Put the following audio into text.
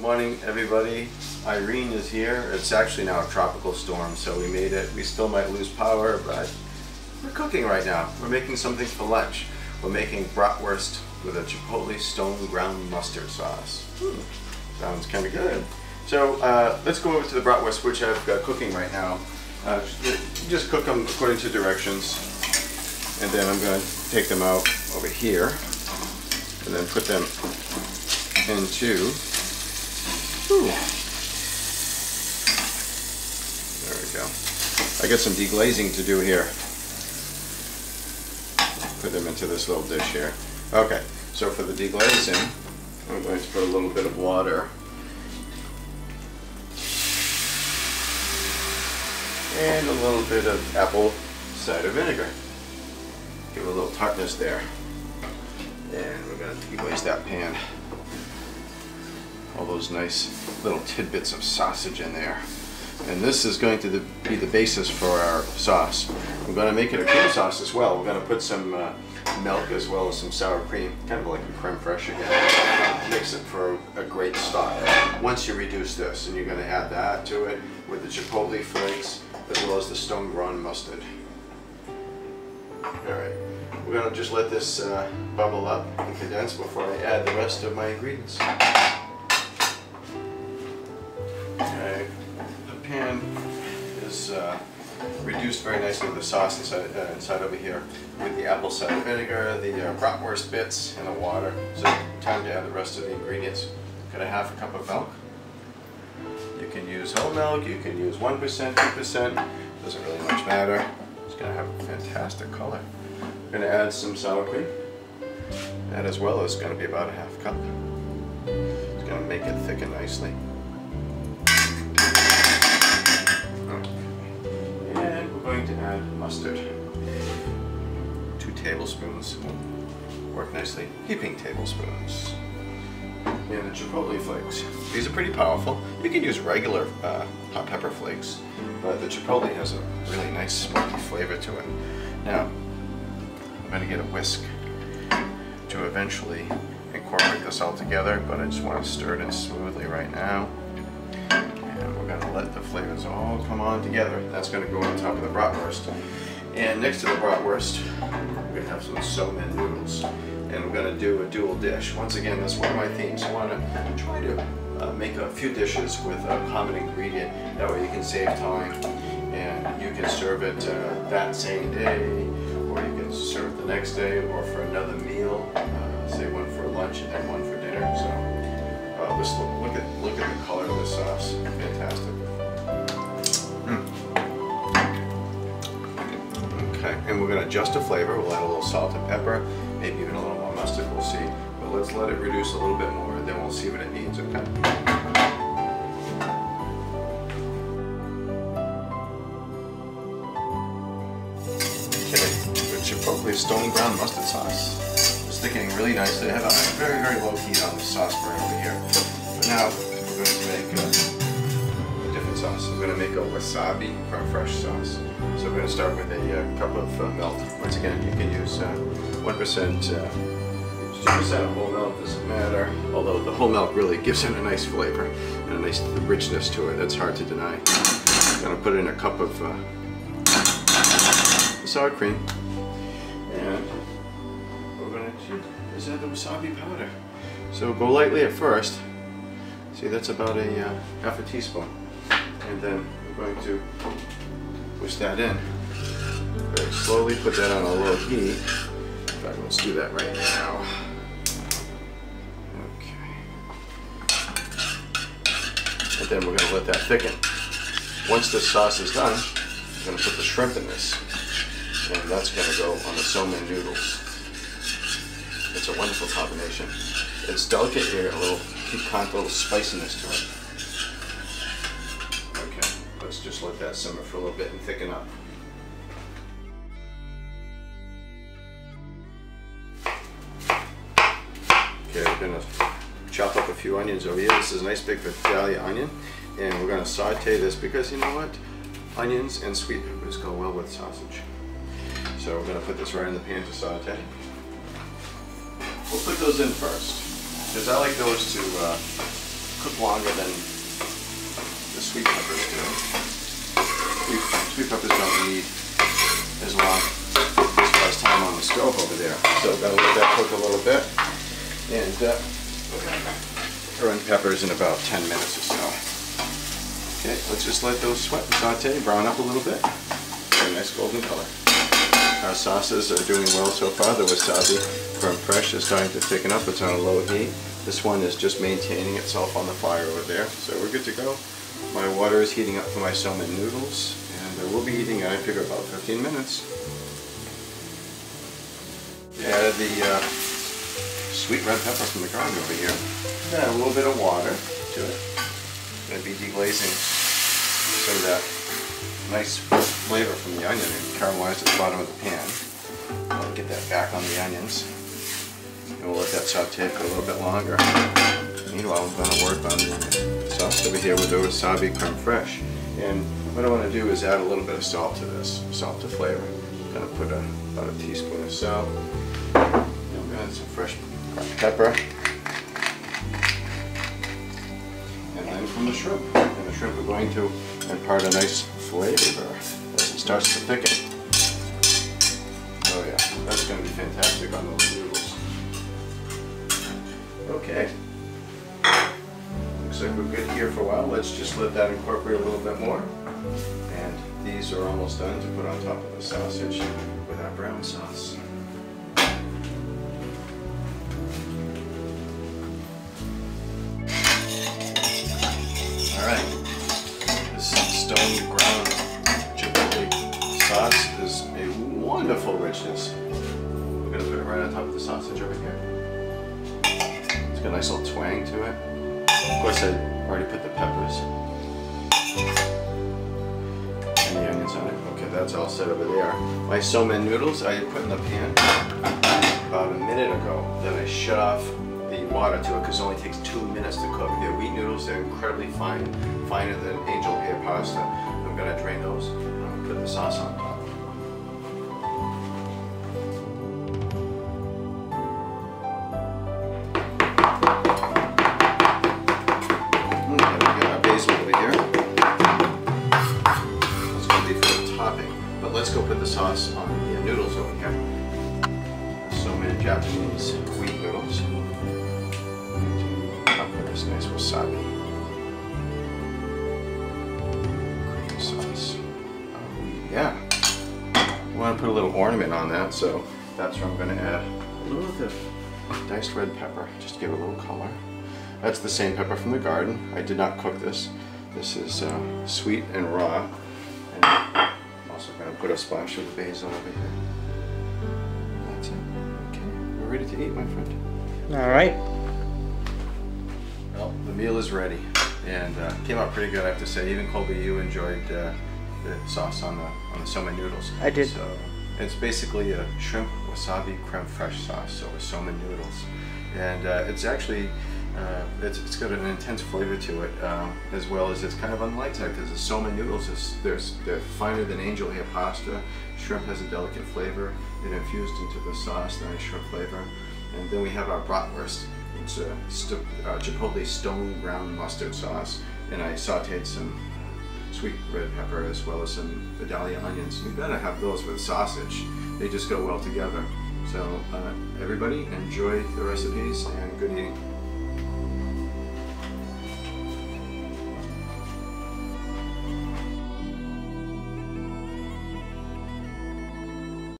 Good morning, everybody. Irene is here. It's actually now a tropical storm, so we made it. We still might lose power, but we're cooking right now. We're making something for lunch. We're making bratwurst with a Chipotle stone ground mustard sauce. Sounds kind of good. So let's go over to the bratwurst, which I've got cooking right now. Just cook them according to directions, and then I'm going to take them out over here, and then put them into. There we go. I got some deglazing to do here. Put them into this little dish here. Okay, so for the deglazing, I'm going to put a little bit of water and a little bit of apple cider vinegar. Give it a little tartness there. And we're going to deglaze that pan. All those nice little tidbits of sausage in there. And this is going to be the basis for our sauce. We're going to make it a cream sauce as well. We're going to put some milk as well as some sour cream, kind of like a creme fraiche again. Mix it for a great stock. Once you reduce this, and you're going to add that to it with the chipotle flakes as well as the stone ground mustard. Alright, we're going to just let this bubble up and condense before I add the rest of my ingredients. Okay, the pan is reduced very nicely with the sauce inside over here with the apple cider vinegar, the bratwurst bits, and the water. So time to add the rest of the ingredients. Got a half a cup of milk. You can use whole milk, you can use 1%, 2%, doesn't really much matter. It's going to have a fantastic color. I'm going to add some sour cream. That as well is going to be about a half cup. It's going to make it thicken nicely. And we're going to add mustard. 2 tablespoons will work nicely. Heaping tablespoons. And the chipotle flakes. These are pretty powerful. You can use regular hot pepper flakes, but the chipotle has a really nice smoky flavor to it. Now, I'm going to get a whisk to eventually incorporate this all together, but I just want to stir it in smoothly right now. And we're going to let the flavors all come on together. That's going to go on top of the bratwurst. And next to the bratwurst, we're going to have some so mein noodles. And we're going to do a dual dish. Once again, that's one of my themes. I want to try to make a few dishes with a common ingredient. That way you can save time and you can serve it that same day, or you can serve it the next day, or for another meal. Say one for lunch and then one for dinner. So just look at the color of this sauce. Fantastic. Okay, and we're going to adjust the flavor. We'll add a little salt and pepper, maybe even a little more mustard, we'll see. But let's let it reduce a little bit more, and then we'll see what it needs, okay? Okay, the Chipotle stone ground mustard sauce is thickening really nicely. I have a very, very low heat on the sauce burner over here. But now, we're going to make a different sauce. I'm going to make a wasabi creme fraiche sauce. So we're going to start with a cup of milk. Once again, you can use 1%, 2% of whole milk, doesn't matter. Although the whole milk really gives it a nice flavor and a nice richness to it. That's hard to deny. I'm going to put in a cup of sour cream. And what we're going to do is add the wasabi powder. So go lightly at first. See, that's about a half a teaspoon. And then we're going to push that in very slowly, put that on a low heat. In fact, let's do that right now. Okay. And then we're going to let that thicken. Once this sauce is done, we're going to put the shrimp in this. And that's going to go on the so mein noodles. It's a wonderful combination. It's delicate here, a little piquant, a little spiciness to it. Let's just let that simmer for a little bit and thicken up. Okay, we're going to chop up a few onions over here. This is a nice big Vidalia onion, and we're going to saute this because you know what? Onions and sweet peppers go well with sausage. So we're going to put this right in the pan to saute. We'll put those in first, because I like those to cook longer than the sweet peppers do. Sweet peppers don't need as long as time on the stove over there. So gotta let that cook a little bit. And run peppers in about 10 minutes or so. Okay, let's just let those sweat and saute, brown up a little bit. Get a nice golden color. Our sauces are doing well so far. The wasabi Creme Fraiche is starting to thicken up. It's on a low heat. This one is just maintaining itself on the fire over there. So we're good to go. My water is heating up for my salmon noodles, and we'll be eating, I figure, about 15 minutes. Added the sweet red pepper from the garden over here. Add a little bit of water to it. Going to be deglazing some of that nice flavor from the onion and caramelized at the bottom of the pan. I'll get that back on the onions. And we'll let that saute for a little bit longer. Meanwhile, I'm going to work on the sauce over here with the wasabi Creme Fraiche. And what I want to do is add a little bit of salt to this, salt to flavor. I'm going to put about a teaspoon of salt. And I'm going to add some fresh pepper. And then from the shrimp. And the shrimp are going to impart a nice flavor as it starts to thicken. Oh yeah, that's going to be fantastic on those noodles. Okay. Looks like we're good here for a while. Let's just let that incorporate a little bit more. And these are almost done to put on top of the sausage with our brown sauce. Alright, this stone ground chipotle sauce is a wonderful richness. We're going to put it right on top of the sausage over here. It's got a nice little twang to it. Of course, I already put the peppers and the onions on it. Okay, that's all set over there. My somen noodles I put in the pan about a minute ago. Then I shut off the water to it because it only takes 2 minutes to cook. They're wheat noodles. They're incredibly fine, finer than angel hair pasta. I'm going to drain those and put the sauce on top. Let's go put the sauce on the noodles over here. So many Japanese wheat noodles. I'll put this nice wasabi cream sauce. Oh yeah. I want to put a little ornament on that, so that's where I'm going to add a little bit of diced red pepper, just to give it a little color. That's the same pepper from the garden. I did not cook this. This is sweet and raw. And also going to put a splash of the basil over here. That's it. Okay, we're ready to eat, my friend. All right. Well, the meal is ready, and came out pretty good, I have to say. Even Colby, you enjoyed the sauce on the somen noodles. I did. So it's basically a shrimp wasabi creme fraiche sauce, so with somen noodles, and it's actually. It's got an intense flavor to it, as well as it's kind of on the light side because the somen noodles they're finer than angel hair pasta. Shrimp has a delicate flavor. It infused into the sauce, the nice shrimp flavor, and then we have our Bratwurst. It's a Chipotle stone ground mustard sauce, and I sautéed some sweet red pepper as well as some Vidalia onions. You gotta have those with sausage; they just go well together. So everybody, enjoy the recipes and good eating.